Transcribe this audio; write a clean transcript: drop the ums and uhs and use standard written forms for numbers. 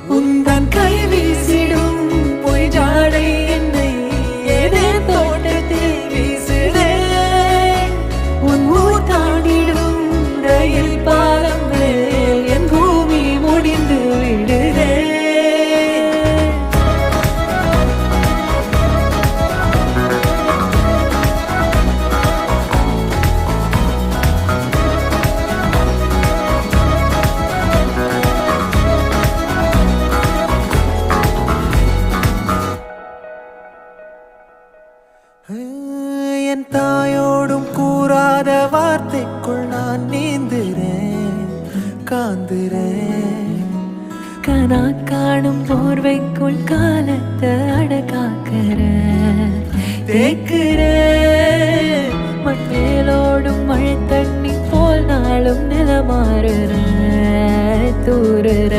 உந்தன் கை வீசிடும் பொய் ஜாடை என்னை ஏதே தோட்டத்தில் வீசுதே. உன் ஊர் தாண்டிடும் ரயில் பாலம் மேல் என் பூமி முடிந்து விடுதே. என் தாயோடும் கூறாத வார்த்தைக்குள் நான் நீந்துறேன், காந்துறேன். கனா காணும் போர்வைக்குள் காலத்தை அடக்காக்கிற தேக்குற. மண்ணேலோடும் மழை தண்ணி போல் நாளும் நிலமாறுற தூறுற.